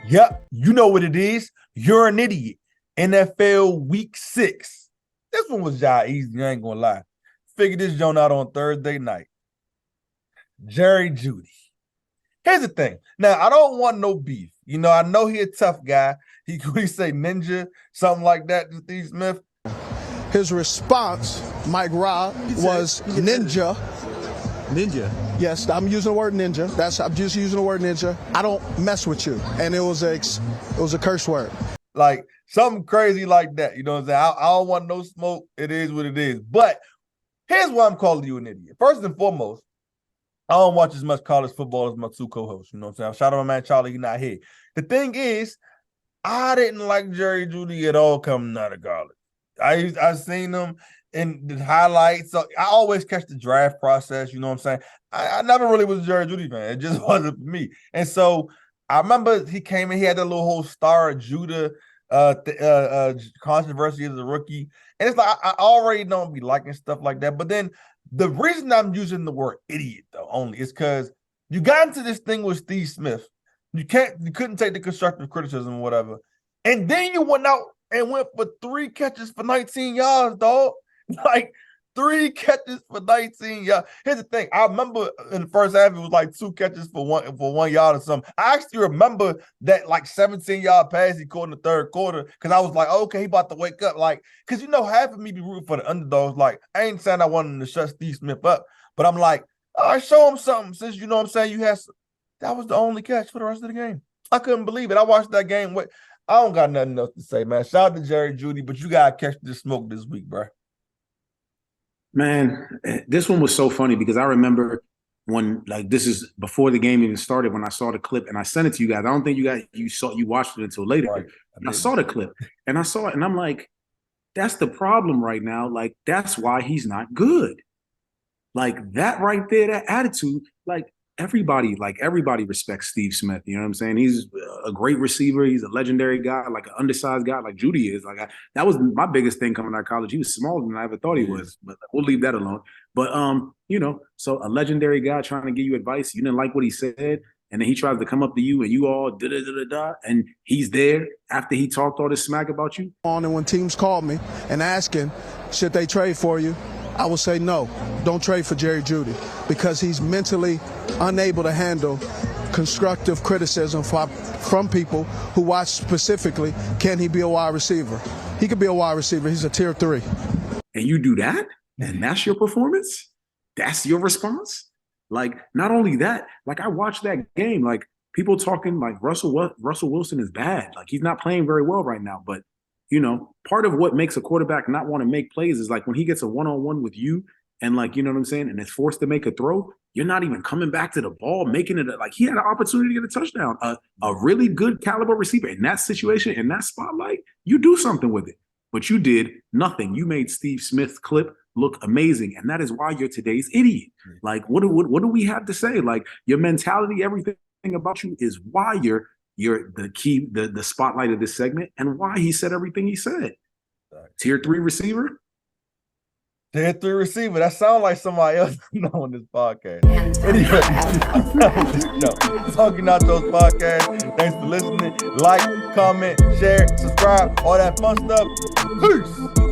Yep, you know what it is. You're an idiot. NFL Week 6. This one was y'all easy, I ain't gonna lie. Figured this joint out on Thursday night. Jeudy. Here's the thing. Now, I don't want no beef. You know, I know he a tough guy. He could say ninja, something like that to Steve Smith. His response, Mike Robb, was ninja. Ninja. Yes, I'm using the word ninja. I'm just using the word ninja. I don't mess with you. And it was a curse word. Like something crazy like that. You know what I'm saying? I don't want no smoke. It is what it is. But here's why I'm calling you an idiot. First and foremost, I don't watch as much college football as my two co-hosts. You know what I'm saying? Shout out to my man Charlie, he's not here. The thing is, I didn't like Jeudy at all coming out of college. I seen him in the highlights. So I always catch the draft process. You know what I'm saying? I never really was a Jeudy fan. It just wasn't for me. And so I remember he came in. He had that little whole Star of Judah controversy as a rookie. And it's like I already don't be liking stuff like that. But then the reason I'm using the word idiot though only is because you got into this thing with Steve Smith. You couldn't take the constructive criticism or whatever. And then you went out and went for 3 catches for 19 yards, dog. Like 3 catches for 19 yards. Here's the thing. I remember in the first half, it was like 2 catches for 1 yard or something. I actually remember that like 17-yard pass he caught in the third quarter because I was like, okay, he about to wake up. Like, because you know, half of me be rooting for the underdogs. Like, I ain't saying I wanted him to shut Steve Smith up, but I'm like, all right, show him something since you know what I'm saying. That was the only catch for the rest of the game. I couldn't believe it. I watched that game. I don't got nothing else to say, man. Shout out to Jeudy, but you gotta catch this smoke this week, bro. Man, this one was so funny because I remember when, like, this is before the game even started, when I saw the clip and I sent it to you guys. I don't think you watched it until later. Right. I saw the clip and I saw it and I'm like, that's the problem right now. Like, that's why he's not good. Like that right there, that attitude, like everybody respects Steve Smith. You know what I'm saying? He's a great receiver. He's a legendary guy, like an undersized guy, like Jeudy is. Like that was my biggest thing coming out of college. He was smaller than I ever thought he was, but we'll leave that alone. But you know, so a legendary guy trying to give you advice. You didn't like what he said, and then he tries to come up to you, and you all da, and he's there after he talked all this smack about you. And when teams call me and asking, should they trade for you? I will say no, don't trade for Jeudy because he's mentally unable to handle constructive criticism from people who watch specifically, can he be a wide receiver? He could be a wide receiver. He's a tier 3. And you do that? And that's your performance? That's your response? Like, not only that, like I watched that game, like people talking like Russell Wilson is bad. Like he's not playing very well right now, but you know, part of what makes a quarterback not want to make plays is like when he gets a one-on-one with you and like, you know what I'm saying, and is forced to make a throw, you're not even coming back to the ball, making it like he had an opportunity to get a touchdown. A really good caliber receiver in that situation, in that spotlight, you do something with it. But you did nothing. You made Steve Smith's clip look amazing, and that is why you're today's idiot. Like, what do we have to say? Like, your mentality, everything about you is why you're the key, the spotlight of this segment, and why he said everything he said. Tier 3 receiver? Tier 3 receiver. That sounds like somebody else on this podcast. Anyway, Soggy Nachos podcast. Thanks for listening. Like, comment, share, subscribe, all that fun stuff. Peace.